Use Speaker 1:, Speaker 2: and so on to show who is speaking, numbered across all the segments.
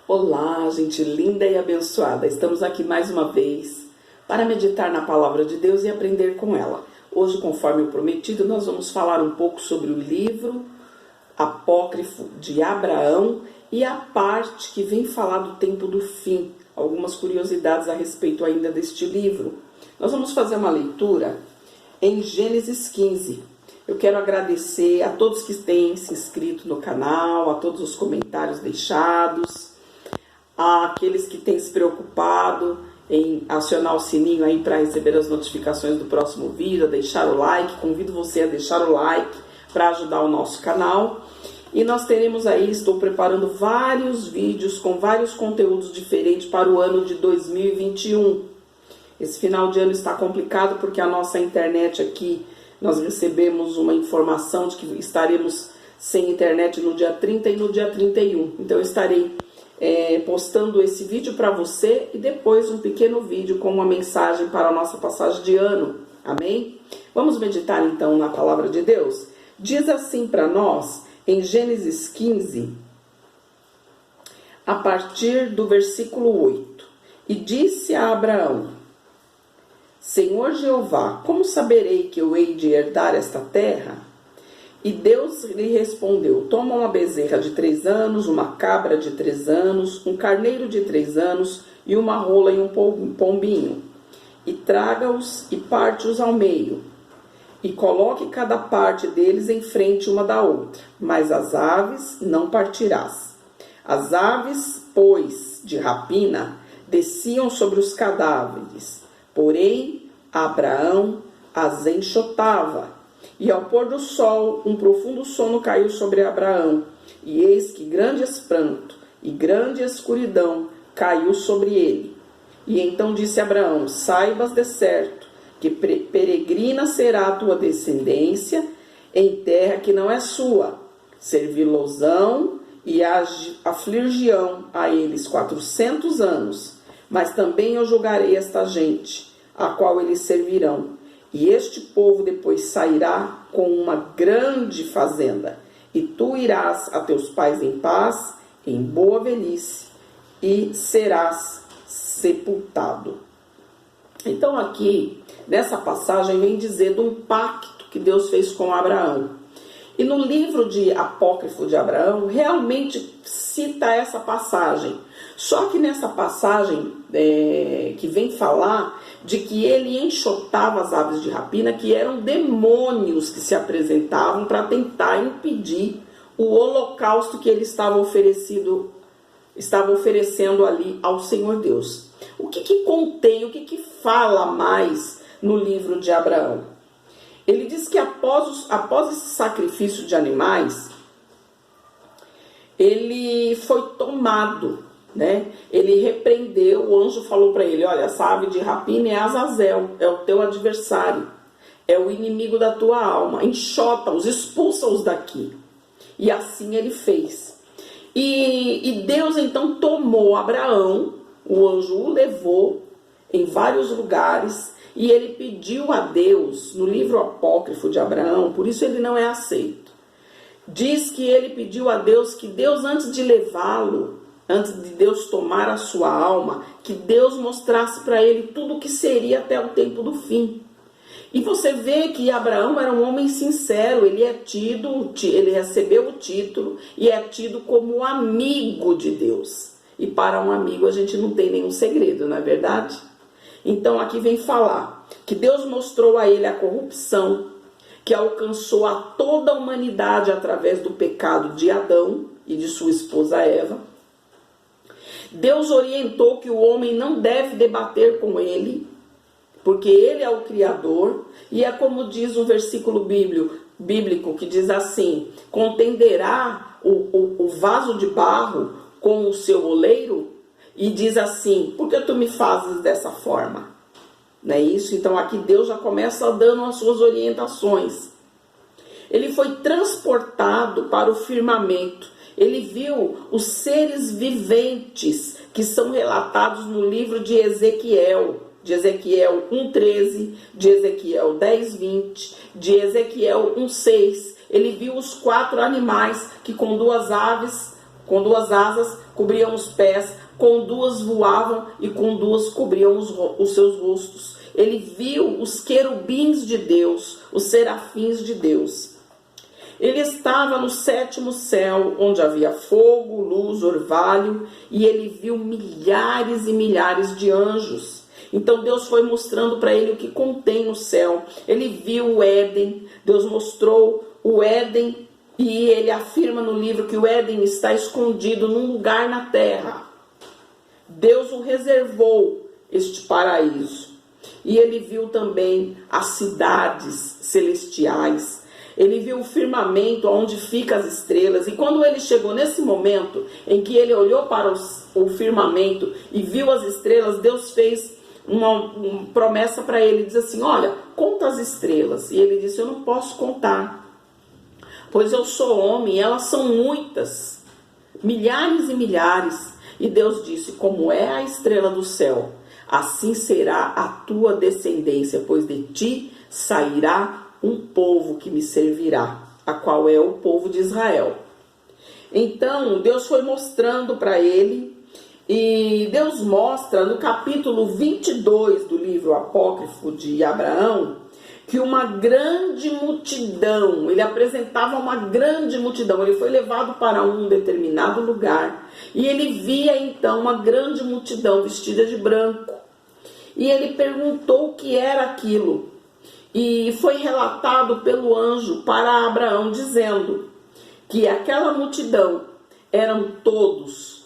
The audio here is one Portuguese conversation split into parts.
Speaker 1: Olá, gente linda e abençoada. Estamos aqui mais uma vez para meditar na palavra de Deus e aprender com ela. Hoje, conforme o prometido, nós vamos falar um pouco sobre o livro apócrifo de Abraão e a parte que vem falar do tempo do fim. Algumas curiosidades a respeito ainda deste livro. Nós vamos fazer uma leitura em Gênesis 15. Eu quero agradecer a todos que têm se inscrito no canal, a todos os comentários deixados, àqueles que têm se preocupado em acionar o sininho aí para receber as notificações do próximo vídeo, a deixar o like. Convido você a deixar o like para ajudar o nosso canal. E nós teremos aí, estou preparando vários vídeos com vários conteúdos diferentes para o ano de 2021. Esse final de ano está complicado porque a nossa internet aqui, nós recebemos uma informação de que estaremos sem internet no dia 30 e no dia 31. Então eu estarei postando esse vídeo para você e depois um pequeno vídeo com uma mensagem para a nossa passagem de ano. Amém? Vamos meditar então na palavra de Deus? Diz assim para nós, em Gênesis 15, a partir do versículo 8. E disse a Abraão: Senhor Jeová, como saberei que eu hei de herdar esta terra? E Deus lhe respondeu: Toma uma bezerra de 3 anos, uma cabra de 3 anos, um carneiro de 3 anos, e uma rola e um pombinho, e traga-os e parte-os ao meio, e coloque cada parte deles em frente uma da outra, mas as aves não partirás. As aves, pois, de rapina, desciam sobre os cadáveres, porém Abraão as enxotava. E ao pôr do sol, um profundo sono caiu sobre Abraão, e eis que grande espanto e grande escuridão caiu sobre ele. E então disse Abraão: Saibas de certo que peregrina será a tua descendência em terra que não é sua. Servi-losão e afligirão a eles 400 anos, mas também eu julgarei esta gente, a qual eles servirão. E este povo depois sairá com uma grande fazenda, e tu irás a teus pais em paz, em boa velhice, e serás sepultado. Então aqui, nessa passagem, vem dizer de um pacto que Deus fez com Abraão. E no livro de apócrifo de Abraão, realmente cita essa passagem. Só que nessa passagem que vem falar de que ele enxotava as aves de rapina, que eram demônios que se apresentavam para tentar impedir o holocausto que ele estava oferecendo ali ao Senhor Deus. O que contém, o que fala mais no livro de Abraão? Ele diz que após esse sacrifício de animais, ele foi tomado, né? Ele repreendeu, o anjo falou para ele: olha, essa ave de rapina é Azazel, é o teu adversário, é o inimigo da tua alma, enxota-os, expulsa-os daqui. E assim ele fez. E Deus então tomou Abraão, o anjo o levou em vários lugares, e ele pediu a Deus, no livro apócrifo de Abraão, por isso ele não é aceito. Diz que ele pediu a Deus que Deus, antes de levá-lo, antes de Deus tomar a sua alma, que Deus mostrasse para ele tudo o que seria até o tempo do fim. E você vê que Abraão era um homem sincero, ele recebeu o título e é tido como amigo de Deus. E para um amigo a gente não tem nenhum segredo, não é verdade? Então aqui vem falar que Deus mostrou a ele a corrupção que alcançou a toda a humanidade através do pecado de Adão e de sua esposa Eva. Deus orientou que o homem não deve debater com ele, porque ele é o Criador, e é como diz um versículo bíblico que diz assim: contenderá o vaso de barro com o seu oleiro? E diz assim: por que tu me fazes dessa forma? Não é isso? Então aqui Deus já começa dando as suas orientações. Ele foi transportado para o firmamento. Ele viu os seres viventes que são relatados no livro de Ezequiel 1:13, de Ezequiel 10:20, de Ezequiel 1:6. Ele viu os 4 animais que com 2 aves com 2 asas cobriam os pés, com 2 voavam e com 2 cobriam os seus rostos. Ele viu os querubins de Deus, os serafins de Deus. Ele estava no 7º céu, onde havia fogo, luz, orvalho, e ele viu milhares e milhares de anjos. Então Deus foi mostrando para ele o que contém no céu. Ele viu o Éden, Deus mostrou o Éden, e ele afirma no livro que o Éden está escondido num lugar na terra. Deus o reservou, este paraíso. E ele viu também as cidades celestiais. Ele viu o firmamento onde ficam as estrelas. E quando ele chegou nesse momento em que ele olhou para o firmamento e viu as estrelas, Deus fez uma promessa para ele. Diz assim: olha, conta as estrelas. E ele disse: eu não posso contar, pois eu sou homem e elas são muitas, milhares e milhares. E Deus disse: como é a estrela do céu, assim será a tua descendência, pois de ti sairá um povo que me servirá, a qual é o povo de Israel. Então Deus foi mostrando para ele, e Deus mostra no capítulo 22 do livro apócrifo de Abraão, que uma grande multidão, ele apresentava uma grande multidão. Ele foi levado para um determinado lugar e ele via então uma grande multidão vestida de branco. E ele perguntou o que era aquilo. E foi relatado pelo anjo para Abraão, dizendo que aquela multidão eram todos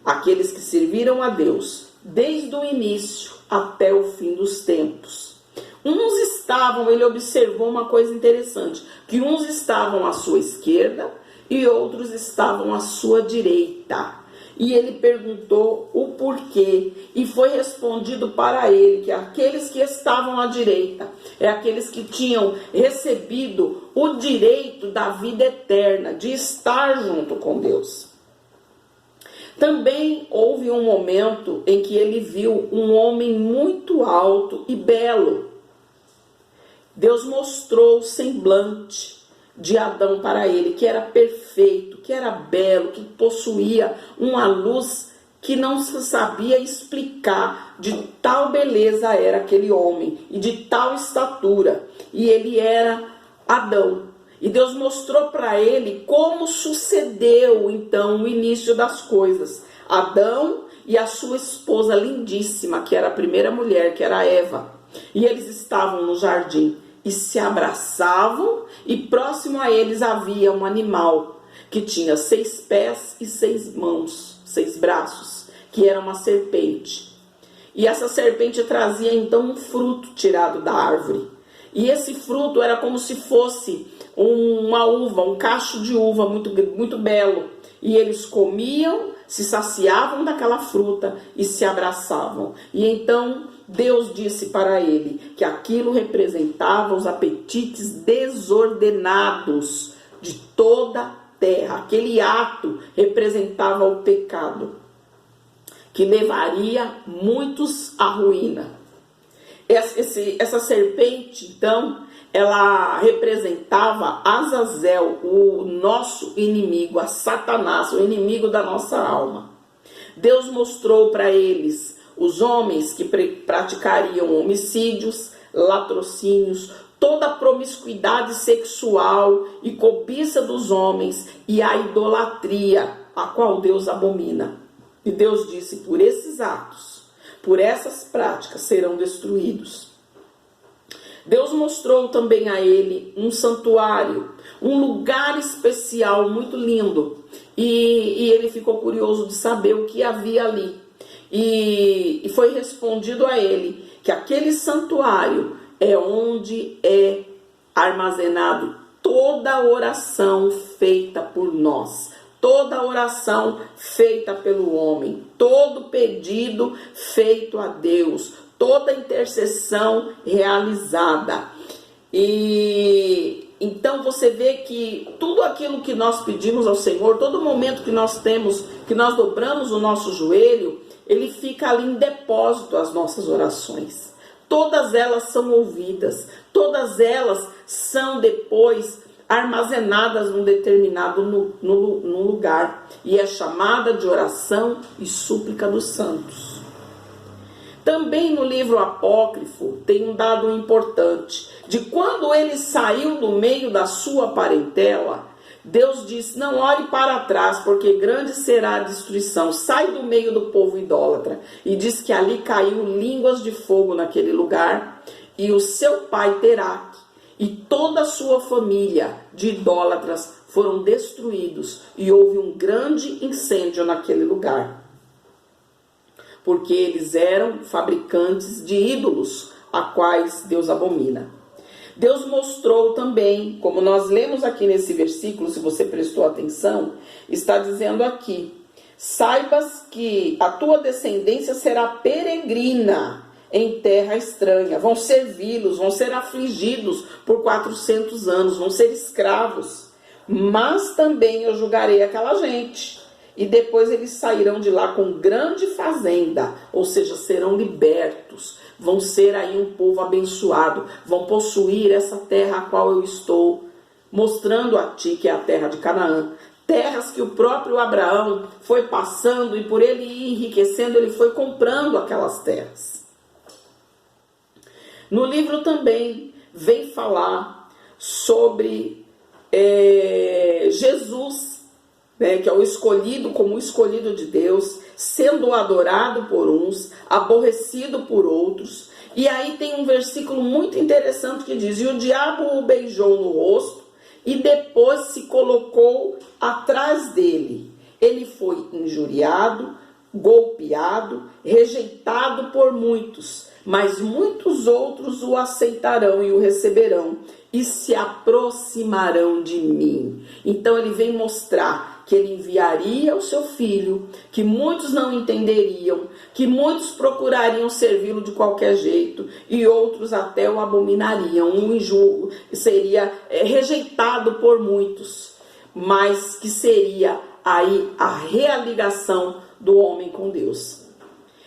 Speaker 1: aqueles que serviram a Deus, desde o início até o fim dos tempos. Uns estavam, ele observou uma coisa interessante, que uns estavam à sua esquerda e outros estavam à sua direita. E ele perguntou o porquê, e foi respondido para ele que aqueles que estavam à direita é aqueles que tinham recebido o direito da vida eterna, de estar junto com Deus. Também houve um momento em que ele viu um homem muito alto e belo. Deus mostrou o semblante de Adão para ele, que era perfeito, que era belo, que possuía uma luz que não se sabia explicar, de tal beleza era aquele homem e de tal estatura, e ele era Adão. E Deus mostrou para ele como sucedeu então o início das coisas. Adão e a sua esposa lindíssima, que era a primeira mulher, que era Eva, e eles estavam no jardim e se abraçavam, e próximo a eles havia um animal que tinha 6 pés e 6 mãos, 6 braços, que era uma serpente. E essa serpente trazia então um fruto tirado da árvore. E esse fruto era como se fosse uma uva, um cacho de uva muito, muito belo. E eles comiam, se saciavam daquela fruta e se abraçavam. E então Deus disse para ele que aquilo representava os apetites desordenados de toda a terra. Aquele ato representava o pecado, que levaria muitos à ruína. Essa serpente, então, ela representava Azazel, o nosso inimigo, a Satanás, o inimigo da nossa alma. Deus mostrou para eles os homens que praticariam homicídios, latrocínios, toda a promiscuidade sexual e cobiça dos homens e a idolatria, a qual Deus abomina. E Deus disse: por esses atos, por essas práticas serão destruídos. Deus mostrou também a ele um santuário, um lugar especial muito lindo. E ele ficou curioso de saber o que havia ali. E foi respondido a ele que aquele santuário é onde é armazenado toda a oração feita por nós, toda a oração feita pelo homem, todo pedido feito a Deus, toda intercessão realizada. E então você vê que tudo aquilo que nós pedimos ao Senhor, todo momento que nós temos, que nós dobramos o nosso joelho, ele fica ali em depósito as nossas orações. Todas elas são ouvidas, todas elas são depois armazenadas num determinado num lugar, e é chamada de oração e súplica dos santos. Também no livro apócrifo tem um dado importante, de quando ele saiu do meio da sua parentela, Deus disse: não olhe para trás, porque grande será a destruição. Sai do meio do povo idólatra. E diz que ali caiu línguas de fogo naquele lugar, e o seu pai Teraque e toda a sua família de idólatras foram destruídos, e houve um grande incêndio naquele lugar, porque eles eram fabricantes de ídolos, a quais Deus abomina. Deus mostrou também, como nós lemos aqui nesse versículo, se você prestou atenção, está dizendo aqui: saibas que a tua descendência será peregrina em terra estranha, vão servi-los, vão ser afligidos por 400 anos, vão ser escravos, mas também eu julgarei aquela gente, e depois eles sairão de lá com grande fazenda, ou seja, serão libertos, vão ser aí um povo abençoado, vão possuir essa terra a qual eu estou mostrando a ti, que é a terra de Canaã. Terras que o próprio Abraão foi passando, e por ele ir enriquecendo, ele foi comprando aquelas terras. No livro também vem falar sobre Jesus, que é o escolhido, como o escolhido de Deus, sendo adorado por uns, aborrecido por outros. E aí tem um versículo muito interessante que diz: e o diabo o beijou no rosto e depois se colocou atrás dele. Ele foi injuriado, golpeado, rejeitado por muitos, mas muitos outros o aceitarão e o receberão e se aproximarão de mim. Então ele vem mostrar que ele enviaria o seu filho, que muitos não entenderiam, que muitos procurariam servi-lo de qualquer jeito e outros até o abominariam. Um seria rejeitado por muitos, mas que seria aí a realigação do homem com Deus.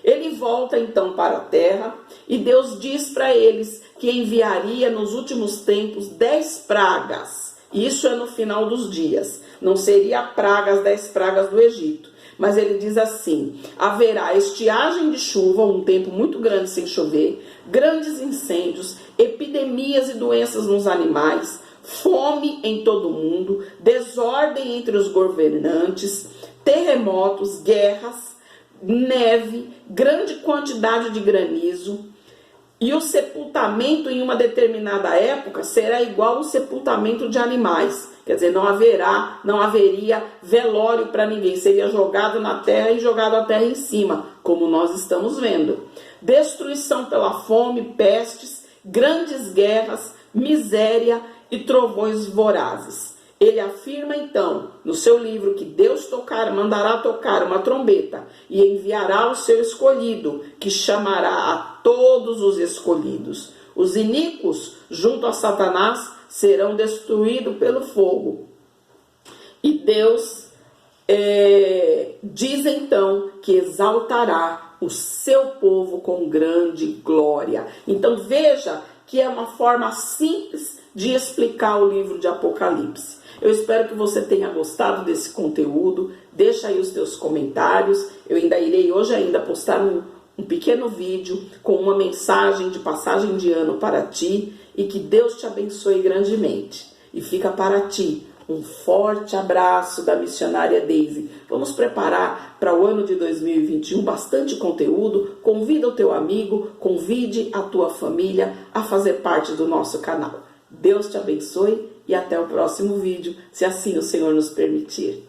Speaker 1: Ele volta então para a terra e Deus diz para eles que enviaria nos últimos tempos 10 pragas. Isso é no final dos dias. Não seria pragas, 10 pragas do Egito. Mas ele diz assim: haverá estiagem de chuva, um tempo muito grande sem chover, grandes incêndios, epidemias e doenças nos animais, fome em todo o mundo, desordem entre os governantes, terremotos, guerras, neve, grande quantidade de granizo, e o sepultamento em uma determinada época será igual ao sepultamento de animais. Quer dizer, não haveria velório para ninguém, seria jogado na terra e jogado a terra em cima, como nós estamos vendo. Destruição pela fome, pestes, grandes guerras, miséria e trovões vorazes. Ele afirma então no seu livro que Deus mandará tocar uma trombeta e enviará o seu escolhido, que chamará a todos os escolhidos. Os iníquos junto a Satanás serão destruídos pelo fogo. E Deus diz então que exaltará o seu povo com grande glória. Então veja que é uma forma simples de explicar o livro de Apocalipse. Eu espero que você tenha gostado desse conteúdo. Deixa aí os teus comentários. Eu irei hoje postar um pequeno vídeo com uma mensagem de passagem de ano para ti, e que Deus te abençoe grandemente. E fica para ti um forte abraço da missionária Daisy. Vamos preparar para o ano de 2021 bastante conteúdo. Convida o teu amigo, convide a tua família a fazer parte do nosso canal. Deus te abençoe e até o próximo vídeo, se assim o Senhor nos permitir.